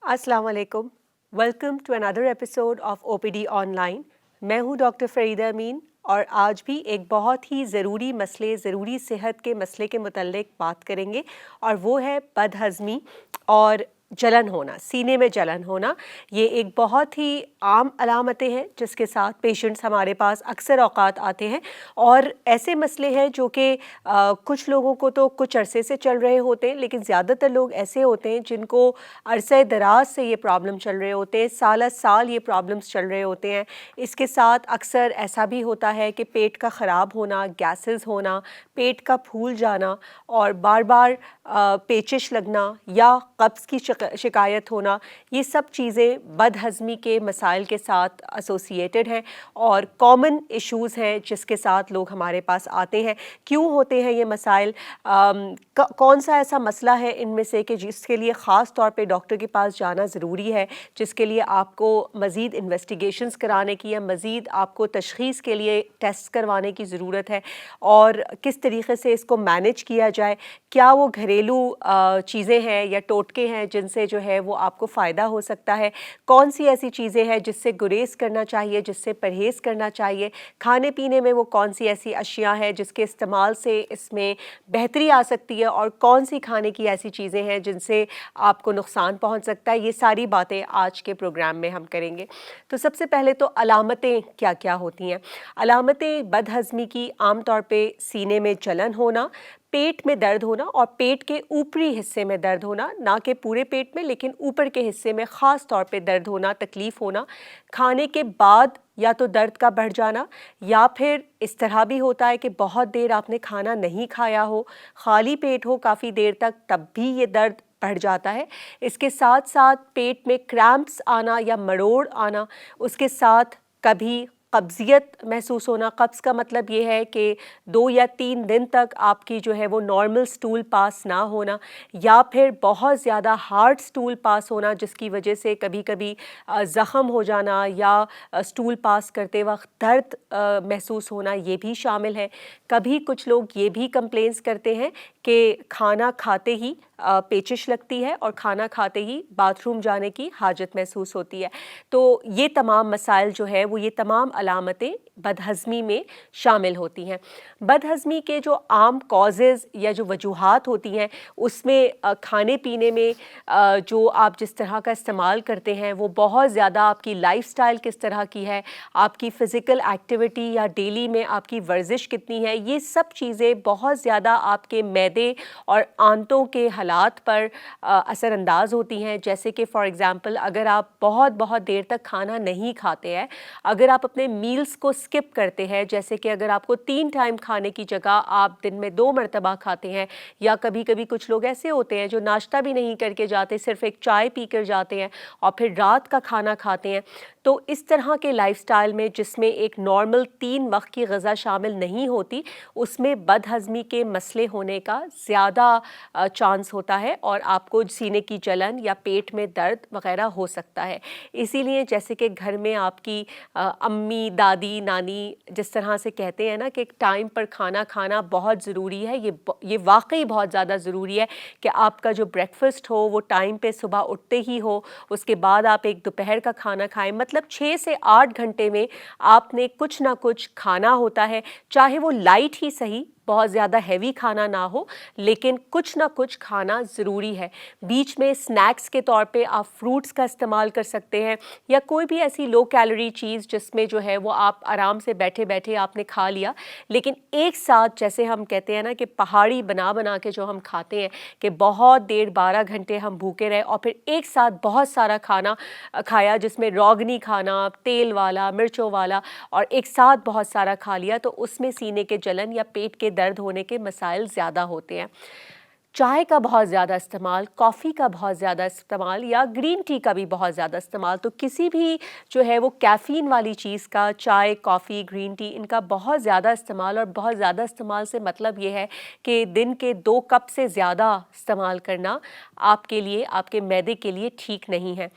अस्सलाम वालेकुम। Welcome to another episode of OPD online. मैं हूं डॉक्टर फ़रीदा अमीन और आज भी एक बहुत ही ज़रूरी सेहत के मसले के मुतल्लिक बात करेंगे और वो है बदहज़मी और जलन होना, सीने में जलन होना। ये एक बहुत ही आम अलामतें हैं जिसके साथ पेशेंट्स हमारे पास अक्सर औक़ात आते हैं और ऐसे मसले हैं जो कि कुछ लोगों को तो कुछ अरसे से चल रहे होते हैं, लेकिन ज़्यादातर लोग ऐसे होते हैं जिनको अरसे दराज से ये प्रॉब्लम चल रहे होते हैं, साल साल ये प्रॉब्लम्स चल रहे होते हैं। इसके साथ अक्सर ऐसा भी होता है कि पेट का ख़राब होना, गैसेस होना, पेट का फूल जाना और बार बार पेचिश लगना या कब्ज़ की शिकायत होना, ये सब चीज़ें बदहज़मी के मसाइल के साथ एसोसिएटेड हैं और कॉमन इश्यूज़ हैं जिसके साथ लोग हमारे पास आते हैं। क्यों होते हैं ये मसाइल? कौन सा ऐसा मसला है इनमें से कि जिसके लिए ख़ास तौर पे डॉक्टर के पास जाना ज़रूरी है, जिसके लिए आपको मज़ीद इन्वेस्टिगेशंस कराने की या मज़ीद आपको तशख़ीस के लिए टेस्ट करवाने की ज़रूरत है और किस तरीक़े से इसको मैनेज किया जाए? क्या वो घरेलू चीज़ें हैं या टोटके हैं जिनसे जो है वो आपको फ़ायदा हो सकता है? कौन सी ऐसी चीज़ें हैं जिससे गुरेज़ करना चाहिए, जिससे परहेज़ करना चाहिए? खाने पीने में वो कौन सी ऐसी अशिया हैं जिसके इस्तेमाल से इसमें बेहतरी आ सकती है और कौन सी खाने की ऐसी चीज़ें हैं जिनसे आपको नुकसान पहुंच सकता है? ये सारी बातें आज के प्रोग्राम में हम करेंगे। तो सबसे पहले तो अलामतें क्या क्या होती हैं? अलामतें बदहज़मी की आम तौर पे सीने में जलन होना, पेट में दर्द होना और पेट के ऊपरी हिस्से में दर्द होना, ना कि पूरे पेट में लेकिन ऊपर के हिस्से में ख़ास तौर पे दर्द होना, तकलीफ़ होना। खाने के बाद या तो दर्द का बढ़ जाना या फिर इस तरह भी होता है कि बहुत देर आपने खाना नहीं खाया हो, खाली पेट हो काफ़ी देर तक, तब भी ये दर्द बढ़ जाता है। इसके साथ साथ पेट में क्रैम्प्स आना या मरोड़ आना, उसके साथ कभी कब्ज़ियत महसूस होना। कब्ज़ का मतलब ये है कि 2 या 3 दिन तक आपकी जो है वो नॉर्मल स्टूल पास ना होना या फिर बहुत ज़्यादा हार्ड स्टूल पास होना जिसकी वजह से कभी कभी ज़ख़म हो जाना या स्टूल पास करते वक्त दर्द महसूस होना, ये भी शामिल है। कभी कुछ लोग ये भी कंप्लेंट्स करते हैं कि खाना खाते ही पेचिश लगती है और खाना खाते ही बाथरूम जाने की हाजत महसूस होती है। तो ये तमाम मसाइल जो है वो ये तमाम अलामतें बदहज़मी में शामिल होती हैं। बदहज़मी के जो आम कॉजेज़ या जो वजूहात होती हैं उसमें खाने पीने में जो आप जिस तरह का इस्तेमाल करते हैं वो बहुत ज़्यादा, आपकी लाइफ़स्टाइल किस तरह की है, आपकी फ़िज़िकल एक्टिविटी या डेली में आपकी वर्जिश कितनी है, ये सब चीज़ें बहुत ज़्यादा आपके मैदे और आंतों के हालात पर असरअंदाज होती हैं। जैसे कि फ़ॉर एग्ज़ाम्पल अगर आप बहुत देर तक खाना नहीं खाते हैं, अगर आप अपने मील्स को स्किप करते हैं, जैसे कि अगर आपको 3 टाइम खाने की जगह आप दिन में 2 मरतबा खाते हैं या कभी कभी कुछ लोग ऐसे होते हैं जो नाश्ता भी नहीं करके जाते, सिर्फ एक चाय पी कर जाते हैं और फिर रात का खाना खाते हैं, तो इस तरह के लाइफ़स्टाइल में जिसमें एक नॉर्मल 3 वक्त की ग़िज़ा शामिल नहीं होती, उसमें बदहज़मी के मसले होने का ज़्यादा चांस होता है और आपको सीने की जलन या पेट में दर्द वग़ैरह हो सकता है। इसीलिए जैसे कि घर में आपकी अम्मी, दादी, नानी जिस तरह से कहते हैं ना कि टाइम पर खाना खाना बहुत ज़रूरी है, ये वाकई बहुत ज़्यादा ज़रूरी है कि आपका जो ब्रेकफास्ट हो वो टाइम पे सुबह उठते ही हो, उसके बाद आप एक दोपहर का खाना खाएं। मतलब 6 से 8 घंटे में आपने कुछ ना कुछ खाना होता है, चाहे वो लाइट ही सही, बहुत ज़्यादा हैवी खाना ना हो, लेकिन कुछ ना कुछ खाना ज़रूरी है। बीच में स्नैक्स के तौर पे आप फ्रूट्स का इस्तेमाल कर सकते हैं या कोई भी ऐसी लो कैलोरी चीज़ जिसमें जो है वो आप आराम से बैठे बैठे आपने खा लिया, लेकिन एक साथ जैसे हम कहते हैं ना कि पहाड़ी बना बना के जो हम खाते हैं कि बहुत देर 12 घंटे हम भूखे रहे और फिर एक साथ बहुत सारा खाना खाया जिसमें रोगनी खाना, तेल वाला, मिर्चों वाला और एक साथ बहुत सारा खा लिया, तो उसमें सीने के जलन या पेट के दर्द होने के मसाइल ज़्यादा होते हैं। चाय का बहुत ज़्यादा इस्तेमाल, कॉफ़ी का बहुत ज़्यादा इस्तेमाल या ग्रीन टी का भी बहुत ज़्यादा इस्तेमाल, तो किसी भी जो है वो कैफ़ीन वाली चीज़ का, चाय, कॉफ़ी, ग्रीन टी, इनका बहुत ज़्यादा इस्तेमाल, और बहुत ज़्यादा इस्तेमाल से मतलब ये है कि दिन के 2 कप से ज़्यादा इस्तेमाल करना आपके लिए, आपके मैदे के लिए ठीक नहीं है।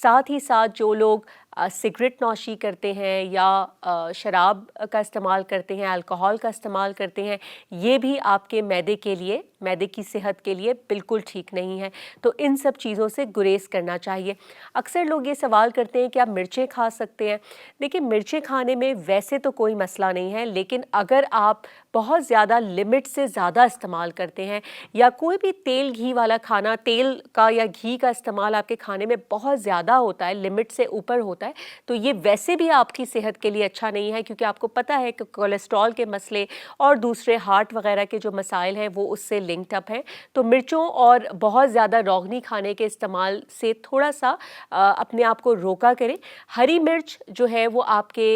साथ ही साथ जो लोग सिगरेट नौशी करते हैं या शराब का इस्तेमाल करते हैं, अल्कोहल का इस्तेमाल करते हैं, ये भी आपके मैदे के लिए, मैदे की सेहत के लिए बिल्कुल ठीक नहीं है। तो इन सब चीज़ों से गुरेज करना चाहिए। अक्सर लोग ये सवाल करते हैं कि आप मिर्चें खा सकते हैं। देखिए, मिर्चें खाने में वैसे तो कोई मसला नहीं है, लेकिन अगर आप बहुत ज़्यादा लिमिट से ज़्यादा इस्तेमाल करते हैं या कोई भी तेल घी वाला खाना, तेल का या घी का इस्तेमाल आपके खाने में बहुत ज़्यादा होता है, लिमिट से ऊपर होता है, तो ये वैसे भी आपकी सेहत के लिए अच्छा नहीं है, क्योंकि आपको पता है कि कोलेस्ट्रॉल के मसले और दूसरे हार्ट वगैरह के जो मसाइल हैं वो उससे लिंक्ड अप हैं। तो मिर्चों और बहुत ज़्यादा रोगनी खाने के इस्तेमाल से थोड़ा सा अपने आप को रोका करें। हरी मिर्च जो है वो आपके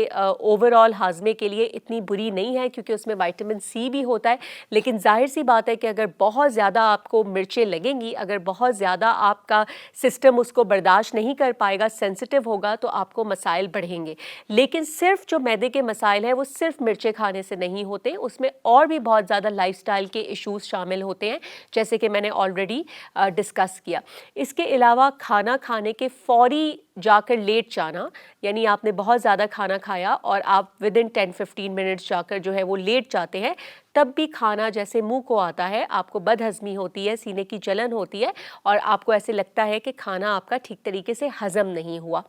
ओवरऑल हाजमे के लिए इतनी बुरी नहीं है, क्योंकि उसमें विटामिन सी भी होता है, लेकिन जाहिर सी बात है कि अगर बहुत ज़्यादा आपको मिर्चें लगेंगी, अगर बहुत ज़्यादा आपका सिस्टम उसको बर्दाश्त नहीं कर पाएगा, सेंसिटिव होगा, तो आपको मसाइल बढ़ेंगे। लेकिन सिर्फ जो मैदे के मसाइल हैं वो सिर्फ मिर्चें खाने से नहीं होते, उसमें और भी बहुत ज़्यादा लाइफस्टाइल के इश्यूज शामिल होते हैं, जैसे कि मैंने ऑलरेडी डिस्कस किया। इसके अलावा खाना खाने के फौरी जाकर लेट जाना, यानी आपने बहुत ज़्यादा खाना खाया और आप विद इन 10-15 मिनट्स जाकर जो है वो लेट जाते हैं, तब भी खाना जैसे मुंह को आता है आपको बदहज़मी होती है, सीने की जलन होती है और आपको ऐसे लगता है कि खाना आपका ठीक तरीके से हज़म नहीं हुआ।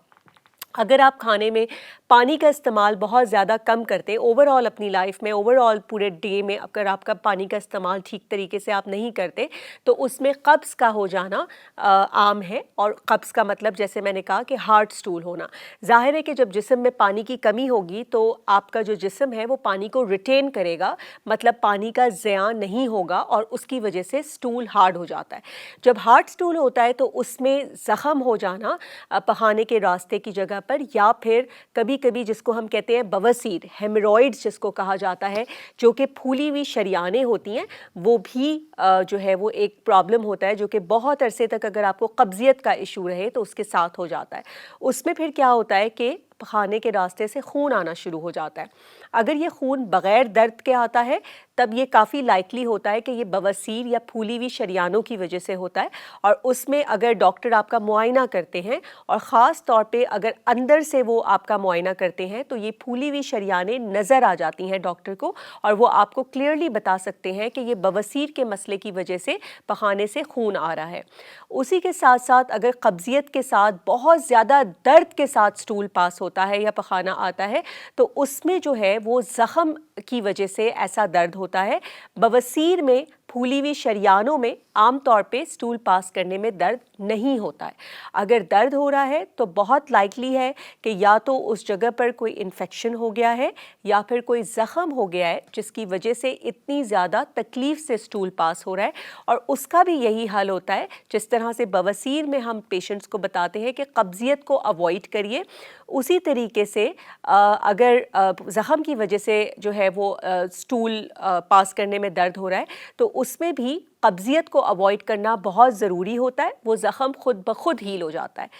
अगर आप खाने में पानी का इस्तेमाल बहुत ज़्यादा कम करते हैं, ओवरऑल अपनी लाइफ में, ओवरऑल पूरे डे में अगर आपका पानी का इस्तेमाल ठीक तरीके से आप नहीं करते, तो उसमें कब्ज़ का हो जाना आम है। और कब्ज़ का मतलब, जैसे मैंने कहा, कि हार्ड स्टूल होना। ज़ाहिर है कि जब जिस्म में पानी की कमी होगी तो आपका जो जिस्म है वो पानी को रिटेन करेगा, मतलब पानी का ज़ियान नहीं होगा और उसकी वजह से स्टूल हार्ड हो जाता है। जब हार्ड स्टूल होता है तो उसमें ज़ख़म हो जाना पखाने के रास्ते की जगह पर, या फिर कभी कभी जिसको हम कहते हैं बवासीर, हेमरॉइड्स जिसको कहा जाता है, जो कि फूली हुई शरियानें होती हैं, वो भी जो है वो एक प्रॉब्लम होता है, जो कि बहुत अरसे तक अगर आपको कब्ज़ियत का इशू रहे तो उसके साथ हो जाता है। उसमें फिर क्या होता है कि खाने के रास्ते से खून आना शुरू हो जाता है। अगर ये खून बग़ैर दर्द के आता है तब ये काफ़ी लाइकली होता है कि ये बवासीर या फूली हुई शरियानों की वजह से होता है। और उसमें अगर डॉक्टर आपका मुआयना करते हैं, और ख़ास तौर पे अगर अंदर से वो आपका मुआयना करते हैं, तो ये फूली हुई शरियानें नज़र आ जाती हैं डॉक्टर को, और वो आपको क्लियरली बता सकते हैं कि ये बवासीर के मसले की वजह से पखाने से खून आ रहा है। उसी के साथ साथ अगर कब्ज़ियत के साथ बहुत ज़्यादा दर्द के साथ स्टूल पास होता है या पखाना आता है, तो उसमें जो है वो ज़ख़म की वजह से ऐसा दर्द होता है। बवासीर में फूली हुई शरियानों में आम तौर पे स्टूल पास करने में दर्द नहीं होता है। अगर दर्द हो रहा है तो बहुत लाइकली है कि या तो उस जगह पर कोई इन्फेक्शन हो गया है या फिर कोई ज़ख़म हो गया है, जिसकी वजह से इतनी ज़्यादा तकलीफ़ से स्टूल पास हो रहा है। और उसका भी यही हल होता है, जिस तरह से बवासीर में हम पेशेंट्स को बताते हैं कि कब्ज़ियत को अवॉइड करिए, उसी तरीके से अगर ज़ख़म की वजह से जो है वो स्टूल पास करने में दर्द हो रहा है, तो उसमें भी कब्ज़ियत को अवॉइड करना बहुत ज़रूरी होता है। वो ज़ख़म खुद ब खुद हील हो जाता है।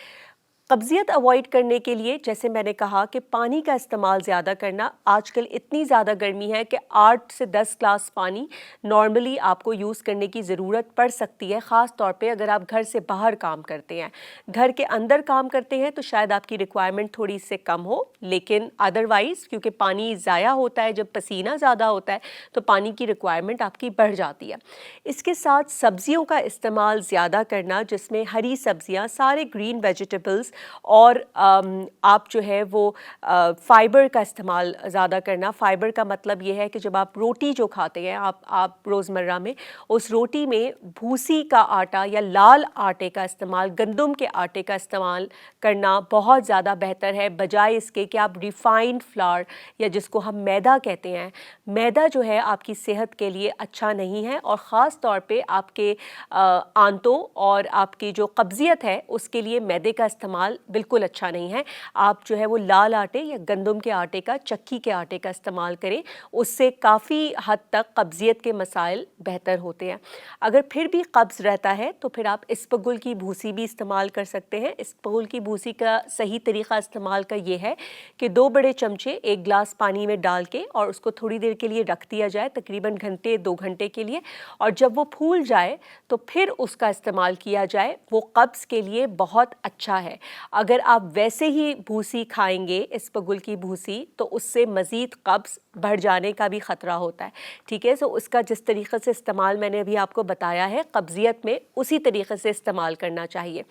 कब्ज़ियत अवॉइड करने के लिए, जैसे मैंने कहा, कि पानी का इस्तेमाल ज़्यादा करना। आजकल इतनी ज़्यादा गर्मी है कि 8 से 10 ग्लास पानी नॉर्मली आपको यूज़ करने की ज़रूरत पड़ सकती है, ख़ास तौर पे अगर आप घर से बाहर काम करते हैं। घर के अंदर काम करते हैं तो शायद आपकी रिक्वायरमेंट थोड़ी इससे कम हो, लेकिन अदरवाइज़ क्योंकि पानी ज़ाया होता है, जब पसीना ज़्यादा होता है तो पानी की रिक्वायरमेंट आपकी बढ़ जाती है। इसके साथ सब्ज़ियों का इस्तेमाल ज़्यादा करना, जिसमें हरी सब्ज़ियाँ, सारे ग्रीन वेजिटेबल्स, और आप जो है वो फ़ाइबर का इस्तेमाल ज़्यादा करना। फ़ाइबर का मतलब ये है कि जब आप रोटी जो खाते हैं, आप रोज़मर्रा में, उस रोटी में भूसी का आटा या लाल आटे का इस्तेमाल, गंदम के आटे का इस्तेमाल करना बहुत ज़्यादा बेहतर है, बजाय इसके कि आप रिफ़ाइंड फ्लावर या जिसको हम मैदा कहते हैं। मैदा जो है आपकी सेहत के लिए अच्छा नहीं है, और ख़ास तौर पे आपके आंतों और आपकी जो कब्ज़ियत है उसके लिए मैदे का इस्तेमाल बिल्कुल अच्छा नहीं है। आप जो है वो लाल आटे या गंदम के आटे का, चक्की के आटे का इस्तेमाल करें, उससे काफ़ी हद तक कब्ज़ियत के मसाइल बेहतर होते हैं। अगर फिर भी कब्ज़ रहता है तो फिर आप इसबगुल की भूसी भी इस्तेमाल कर सकते हैं। इसबगुल की भूसी का सही तरीक़ा इस्तेमाल का ये है कि 2 बड़े चमचे 1 गिलास पानी में डाल के और उसको थोड़ी देर के लिए रख दिया जाए, तकरीबन घंटे 2 घंटे के लिए, और जब वो फूल जाए तो फिर उसका इस्तेमाल किया जाए। वो कब्ज़ के लिए बहुत अच्छा है। اگر آپ ویسے ہی بھوسی کھائیں گے اسپغل کی بھوسی تو اس سے مزید قبض بڑھ جانے کا بھی خطرہ ہوتا ہے. ٹھیک ہے، سو اس کا جس طریقے سے استعمال میں نے ابھی آپ کو بتایا ہے قبضیت میں اسی طریقے سے استعمال کرنا چاہیے.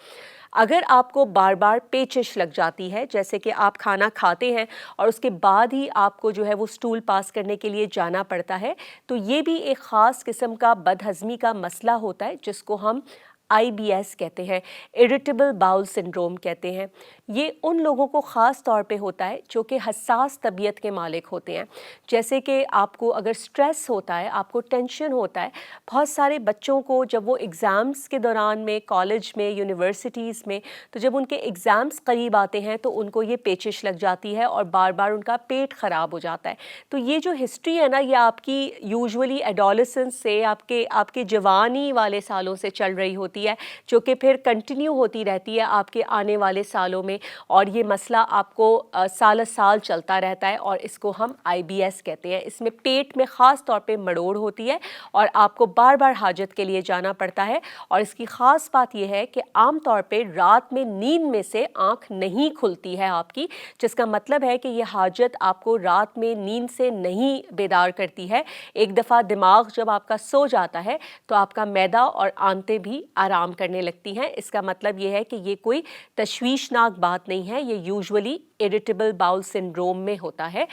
اگر آپ کو بار بار پیچش لگ جاتی ہے، جیسے کہ آپ کھانا کھاتے ہیں اور اس کے بعد ہی آپ کو جو ہے وہ سٹول پاس کرنے کے لیے جانا پڑتا ہے، تو یہ بھی ایک خاص قسم کا بدہضمی کا مسئلہ ہوتا ہے جس کو ہم IBS کہتے ہیں، اریٹیبل باؤل سنڈروم کہتے ہیں. یہ ان لوگوں کو خاص طور پہ ہوتا ہے جو کہ حساس طبیعت کے مالک ہوتے ہیں. جیسے کہ آپ کو اگر سٹریس ہوتا ہے، آپ کو ٹینشن ہوتا ہے. بہت سارے بچوں کو جب وہ ایگزامز کے دوران میں کالج میں یونیورسٹیز میں تو جب ان کے ایگزامز قریب آتے ہیں تو ان کو یہ پیچش لگ جاتی ہے اور بار بار ان کا پیٹ خراب ہو جاتا ہے. تو یہ جو ہسٹری ہے نا، یہ آپ کی یوزولی ایڈولسنس سے آپ کے جوانی والے سالوں سے چل رہی ہوتی ہے، جو کہ پھر کنٹینیو ہوتی رہتی ہے آپ کے آنے والے سالوں میں، اور یہ مسئلہ آپ کو سال سال چلتا رہتا ہے اور اس کو ہم IBS کہتے ہیں. اس میں پیٹ میں خاص طور پہ مڑوڑ ہوتی ہے اور آپ کو بار بار حاجت کے لیے جانا پڑتا ہے. اور اس کی خاص بات یہ ہے کہ عام طور پہ رات میں نیند میں سے آنکھ نہیں کھلتی ہے آپ کی، جس کا مطلب ہے کہ یہ حاجت آپ کو رات میں نیند سے نہیں بیدار کرتی ہے. ایک دفعہ دماغ جب آپ کا سو جاتا ہے تو آپ کا معدہ اور آنتیں بھی آرام کرنے لگتی ہیں. اس کا مطلب یہ ہے کہ یہ کوئی تشویشناک بات نہیں ہے، یہ یوزولی اریٹیبل باؤل سنڈروم میں ہوتا ہے.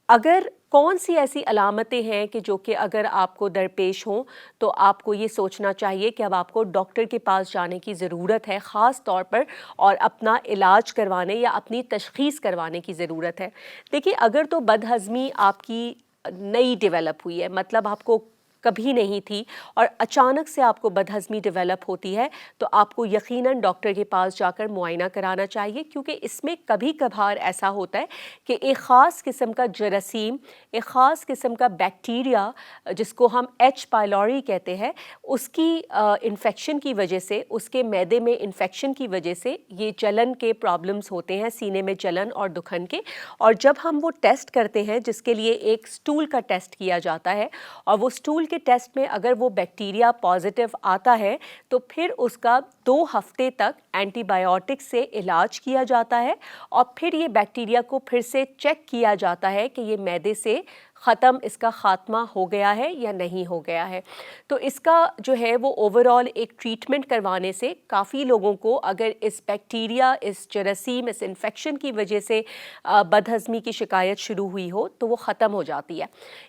اگر کون سی ایسی علامتیں ہیں کہ جو کہ اگر آپ کو درپیش ہوں تو آپ کو یہ سوچنا چاہیے کہ اب آپ کو ڈاکٹر کے پاس جانے کی ضرورت ہے خاص طور پر، اور اپنا علاج کروانے یا اپنی تشخیص کروانے کی ضرورت ہے. دیکھیے، اگر تو بدہضمی آپ کی نئی ڈیولپ ہوئی ہے، مطلب آپ کو کبھی نہیں تھی اور اچانک سے آپ کو بدہضمی ڈیولپ ہوتی ہے، تو آپ کو یقیناً ڈاکٹر کے پاس جا کر معائنہ کرانا چاہیے، کیونکہ اس میں کبھی کبھار ایسا ہوتا ہے کہ ایک خاص قسم کا جراثیم، ایک خاص قسم کا بیکٹیریا جس کو ہم H. pylori کہتے ہیں، اس کی انفیکشن کی وجہ سے، اس کے معدے میں انفیکشن کی وجہ سے یہ جلن کے پرابلمز ہوتے ہیں، سینے میں جلن اور دکھن کے. اور جب ہم وہ ٹیسٹ کرتے ہیں جس کے لیے ایک سٹول کا ٹیسٹ کیا جاتا ہے، اور وہ سٹول کے ٹیسٹ میں اگر وہ بیکٹیریا پازیٹیو آتا ہے تو پھر اس کا 2 ہفتے تک اینٹی بائیوٹک سے علاج کیا جاتا ہے، اور پھر یہ بیکٹیریا کو پھر سے چیک کیا جاتا ہے کہ یہ معدے سے ختم، اس کا خاتمہ ہو گیا ہے یا نہیں ہو گیا ہے. تو اس کا جو ہے وہ اوورآل ایک ٹریٹمنٹ کروانے سے کافی لوگوں کو اگر اس بیکٹیریا، اس جراثیم، اس انفیکشن کی وجہ سے بدہضمی کی شکایت شروع ہوئی ہو تو وہ ختم ہو جاتی ہے.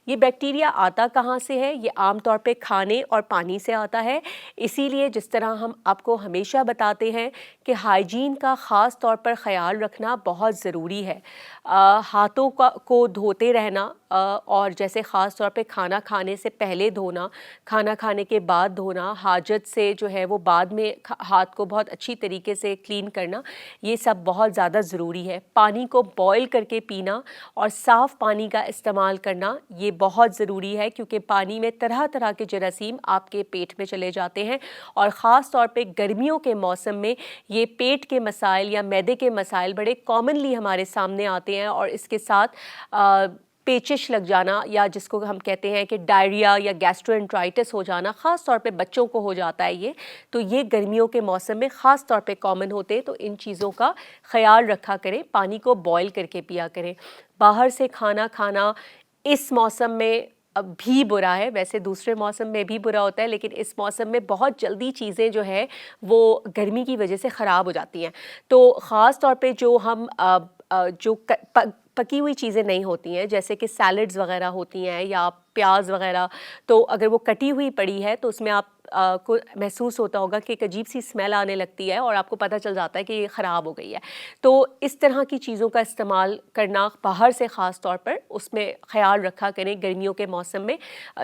یہ بیکٹیریا آتا کہاں سے ہے؟ یہ عام طور پہ کھانے اور پانی سے آتا ہے. اسی لیے جس طرح ہم آپ کو ہمیشہ بتاتے ہیں کہ ہائیجین کا خاص طور پر خیال رکھنا بہت ضروری ہے. ہاتھوں کو دھوتے رہنا، اور جیسے خاص طور پہ کھانا کھانے سے پہلے دھونا، کھانا کھانے کے بعد دھونا، حاجت سے جو ہے وہ بعد میں ہاتھ کو بہت اچھی طریقے سے کلین کرنا، یہ سب بہت زیادہ ضروری ہے. پانی کو بوائل کر کے پینا اور صاف پانی کا استعمال کرنا یہ بہت ضروری ہے، کیونکہ پانی میں طرح طرح کے جراثیم آپ کے پیٹ میں چلے جاتے ہیں، اور خاص طور پہ گرمیوں کے موسم میں یہ پیٹ کے مسائل یا معدے کے مسائل بڑے کامنلی ہمارے سامنے آتے ہیں. اور اس کے ساتھ پیچش لگ جانا، یا جس کو ہم کہتے ہیں کہ ڈائریا یا گیسٹرو-انٹرائٹس ہو جانا، خاص طور پہ بچوں کو ہو جاتا ہے یہ، تو یہ گرمیوں کے موسم میں خاص طور پہ کامن ہوتے ہیں. تو ان چیزوں کا خیال رکھا کریں، پانی کو بوائل کر کے پیا کریں. باہر سے کھانا کھانا اس موسم میں بھی برا ہے، ویسے دوسرے موسم میں بھی برا ہوتا ہے، لیکن اس موسم میں بہت جلدی چیزیں جو ہے وہ گرمی کی وجہ سے خراب ہو جاتی ہیں. تو خاص طور پہ جو ہم جو پکی ہوئی چیزیں نہیں ہوتی ہیں، جیسے کہ سیلڈز وغیرہ ہوتی ہیں یا پیاز وغیرہ، تو اگر وہ کٹی ہوئی پڑی ہے تو اس میں آپ کو محسوس ہوتا ہوگا کہ ایک عجیب سی اسمیل آنے لگتی ہے اور آپ کو پتہ چل جاتا ہے کہ یہ خراب ہو گئی ہے. تو اس طرح کی چیزوں کا استعمال کرنا باہر سے خاص طور پر اس میں خیال رکھا کریں. گرمیوں کے موسم میں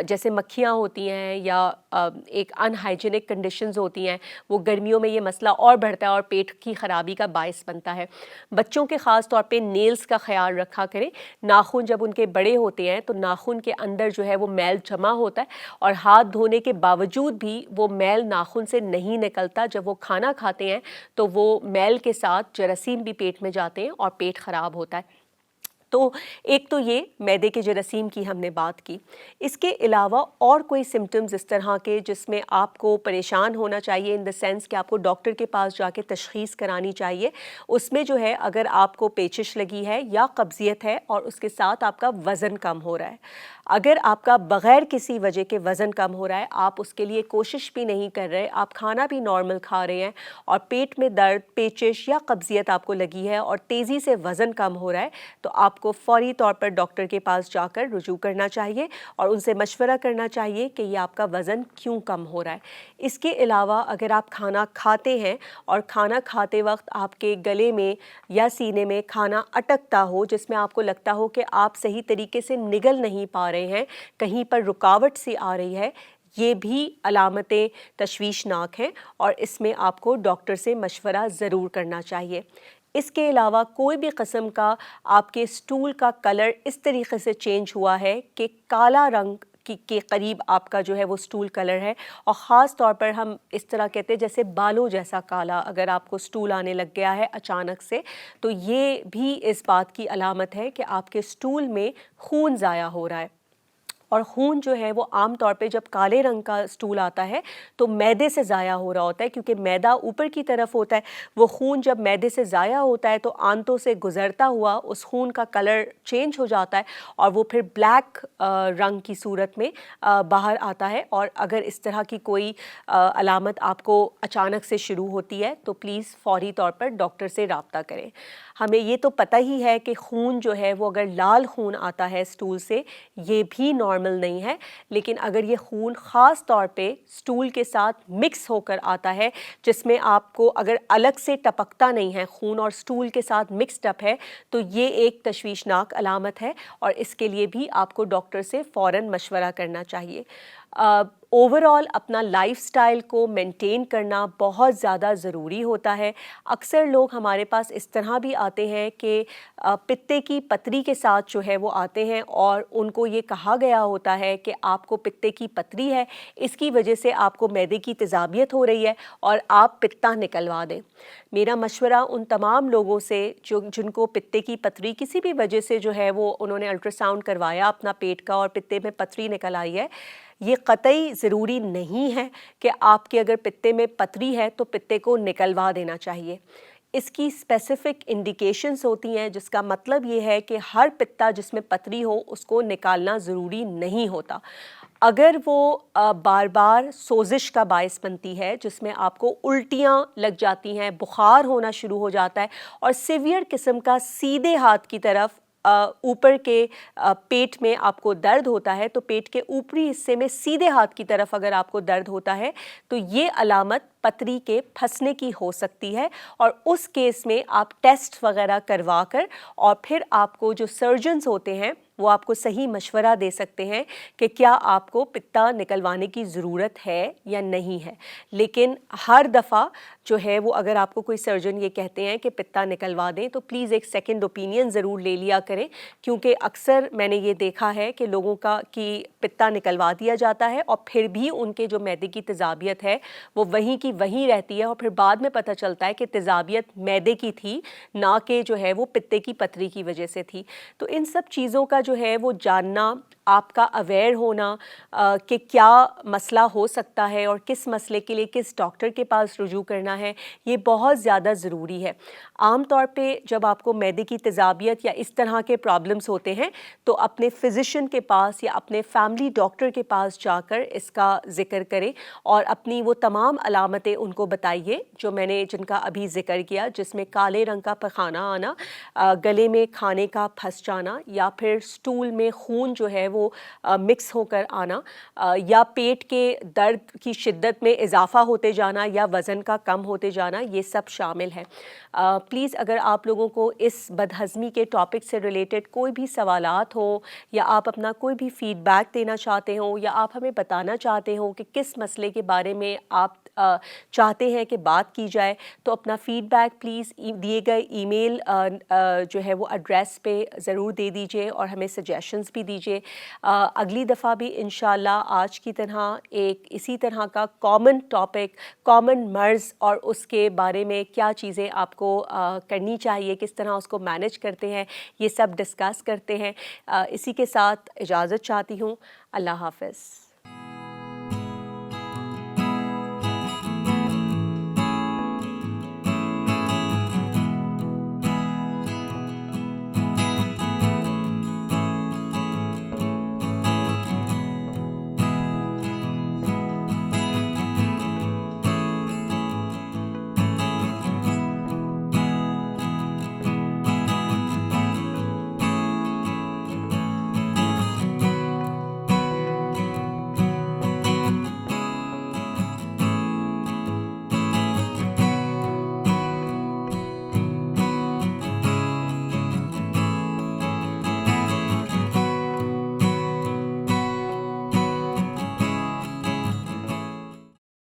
جیسے مکھیاں ہوتی ہیں یا ایک ان ہائیجینک کنڈیشنز ہوتی ہیں، وہ گرمیوں میں یہ مسئلہ اور بڑھتا ہے اور پیٹ کی خرابی کا باعث بنتا ہے. بچوں کے خاص طور پہ نیلز کا خیال رکھا کریں. ناخن جب ان کے بڑے ہوتے ہیں تو ناخن کے اندر جو ہے وہ میل جمع ہوتا ہے، اور ہاتھ دھونے کے باوجود بھی وہ میل ناخن سے نہیں نکلتا. جب وہ کھانا کھاتے ہیں تو وہ میل کے ساتھ جراثیم بھی پیٹ میں جاتے ہیں اور پیٹ خراب ہوتا ہے. تو ایک تو یہ معدے کے جراثیم کی ہم نے بات کی. اس کے علاوہ اور کوئی سمٹمز اس طرح کے جس میں آپ کو پریشان ہونا چاہیے ان دا سینس کہ آپ کو ڈاکٹر کے پاس جا کے تشخیص کرانی چاہیے. اس میں جو ہے اگر آپ کو پیچش لگی ہے یا قبضیت ہے اور اس کے ساتھ آپ کا وزن کم ہو رہا ہے. اگر آپ کا بغیر کسی وجہ کے وزن کم ہو رہا ہے, آپ اس کے لیے کوشش بھی نہیں کر رہے, آپ کھانا بھی نارمل کھا رہے ہیں اور پیٹ میں درد, پیچش یا قبضیت آپ کو لگی ہے اور تیزی سے وزن کم ہو رہا ہے, تو آپ کو فوری طور پر ڈاکٹر کے پاس جا کر رجوع کرنا چاہیے اور ان سے مشورہ کرنا چاہیے کہ یہ آپ کا وزن کیوں کم ہو رہا ہے. اس کے علاوہ اگر آپ کھانا کھاتے ہیں اور کھانا کھاتے وقت آپ کے گلے میں یا سینے میں کھانا اٹکتا ہو, جس میں آپ کو لگتا ہو کہ آپ صحیح طریقے سے نگل نہیں پا رہے ہیں, کہیں پر رکاوٹ سی آ رہی ہے, یہ بھی علامتیں تشویشناک ہیں اور اس میں آپ کو ڈاکٹر سے مشورہ ضرور کرنا چاہیے. اس کے علاوہ کوئی بھی قسم کا آپ کے اسٹول کا کلر اس طریقے سے چینج ہوا ہے کہ کالا رنگ کے قریب آپ کا جو ہے وہ اسٹول کلر ہے, اور خاص طور پر ہم اس طرح کہتے ہیں جیسے بالوں جیسا کالا اگر آپ کو اسٹول آنے لگ گیا ہے اچانک سے, تو یہ بھی اس بات کی علامت ہے کہ آپ کے اسٹول میں خون ضائع ہو رہا ہے. اور خون جو ہے وہ عام طور پہ جب کالے رنگ کا اسٹول آتا ہے تو معدے سے ضائع ہو رہا ہوتا ہے, کیونکہ معدہ اوپر کی طرف ہوتا ہے. وہ خون جب معدے سے ضائع ہوتا ہے تو آنتوں سے گزرتا ہوا اس خون کا کلر چینج ہو جاتا ہے اور وہ پھر بلیک رنگ کی صورت میں باہر آتا ہے. اور اگر اس طرح کی کوئی علامت آپ کو اچانک سے شروع ہوتی ہے تو پلیز فوری طور پر ڈاکٹر سے رابطہ کریں. ہمیں یہ تو پتہ ہی ہے کہ خون جو ہے وہ اگر لال خون آتا ہے اسٹول سے یہ بھی نارمل نہیں ہے, لیکن اگر یہ خون خاص طور پہ اسٹول کے ساتھ مکس ہو کر آتا ہے, جس میں آپ کو اگر الگ سے ٹپکتا نہیں ہے خون اور اسٹول کے ساتھ مکسڈ اپ ہے, تو یہ ایک تشویشناک علامت ہے اور اس کے لیے بھی آپ کو ڈاکٹر سے فوراً مشورہ کرنا چاہیے. اوور آل اپنا لائف سٹائل کو مینٹین کرنا بہت زیادہ ضروری ہوتا ہے. اکثر لوگ ہمارے پاس اس طرح بھی آتے ہیں کہ پتے کی پتری کے ساتھ جو ہے وہ آتے ہیں اور ان کو یہ کہا گیا ہوتا ہے کہ آپ کو پتے کی پتری ہے, اس کی وجہ سے آپ کو معدے کی تیزابیت ہو رہی ہے اور آپ پتا نکلوا دیں. میرا مشورہ ان تمام لوگوں سے جن کو پتے کی پتری کسی بھی وجہ سے جو ہے وہ انہوں نے الٹرا ساؤنڈ کروایا اپنا پیٹ کا اور پتے میں پتری نکل آئی ہے, یہ قطعی ضروری نہیں ہے کہ آپ کے اگر پتے میں پتری ہے تو پتے کو نکلوا دینا چاہیے. اس کی اسپیسیفک انڈیکیشنز ہوتی ہیں, جس کا مطلب یہ ہے کہ ہر پتا جس میں پتری ہو اس کو نکالنا ضروری نہیں ہوتا. اگر وہ بار بار سوزش کا باعث بنتی ہے, جس میں آپ کو الٹیاں لگ جاتی ہیں, بخار ہونا شروع ہو جاتا ہے اور سیویئر قسم کا سیدھے ہاتھ کی طرف اوپر کے پیٹ میں آپ کو درد ہوتا ہے, تو پیٹ کے اوپری حصے میں سیدھے ہاتھ کی طرف اگر آپ کو درد ہوتا ہے تو یہ علامت پتری کے پھنسنے کی ہو سکتی ہے. اور اس کیس میں آپ ٹیسٹ وغیرہ کروا کر اور پھر آپ کو جو سرجنز ہوتے ہیں وہ آپ کو صحیح مشورہ دے سکتے ہیں کہ کیا آپ کو پتا نکلوانے کی ضرورت ہے یا نہیں ہے. لیکن ہر دفعہ جو ہے وہ اگر آپ کو کوئی سرجن یہ کہتے ہیں کہ پتا نکلوا دیں تو پلیز ایک سیکنڈ اوپینین ضرور لے لیا کریں, کیونکہ اکثر میں نے یہ دیکھا ہے کہ لوگوں کی پتا نکلوا دیا جاتا ہے اور پھر بھی ان کے جو معدے کی تیزابیت ہے وہ وہیں کی وہیں رہتی ہے اور پھر بعد میں پتہ چلتا ہے کہ تیزابیت معدے کی تھی نہ کہ جو ہے وہ پتے کی پتری کی وجہ سے تھی. تو ان سب چیزوں کا جو ہے وہ جاننا, آپ کا اویئر ہونا کہ کیا مسئلہ ہو سکتا ہے اور کس مسئلے کے لیے کس ڈاکٹر کے پاس رجوع کرنا ہے, یہ بہت زیادہ ضروری ہے. عام طور پہ جب آپ کو معدے کی تیزابیت یا اس طرح کے پرابلمس ہوتے ہیں تو اپنے فزیشین کے پاس یا اپنے فیملی ڈاکٹر کے پاس جا کر اس کا ذکر کریں اور اپنی وہ تمام علامتیں ان کو بتائیے جو میں نے جن کا ابھی ذکر کیا, جس میں کالے رنگ کا پخانہ آنا, گلے میں کھانے کا پھنس جانا, یا پھر اسٹول میں خون جو ہے وہ مکس ہو کر آنا, یا پیٹ کے درد کی شدت میں اضافہ ہوتے جانا یا وزن کا کم ہوتے جانا, یہ سب شامل ہے. پلیز اگر آپ لوگوں کو اس بدہضمی کے ٹاپک سے ریلیٹڈ کوئی بھی سوالات ہوں یا آپ اپنا کوئی بھی فیڈ بیک دینا چاہتے ہوں یا آپ ہمیں بتانا چاہتے ہوں کہ کس مسئلے کے بارے میں آپ چاہتے ہیں کہ بات کی جائے تو اپنا فیڈ بیک پلیز دیے گئے ای میل جو ہے وہ ایڈریس پہ ضرور دے دیجیے اور ہمیں سجیشنز بھی دیجیے. اگلی دفعہ بھی انشاءاللہ آج کی طرح ایک اسی طرح کا کامن ٹاپک، کامن مرض اور اس کے بارے میں کیا چیزیں آپ کو کرنی چاہیے، کس طرح اس کو مینج کرتے ہیں، یہ سب ڈسکس کرتے ہیں. اسی کے ساتھ اجازت چاہتی ہوں. اللہ حافظ.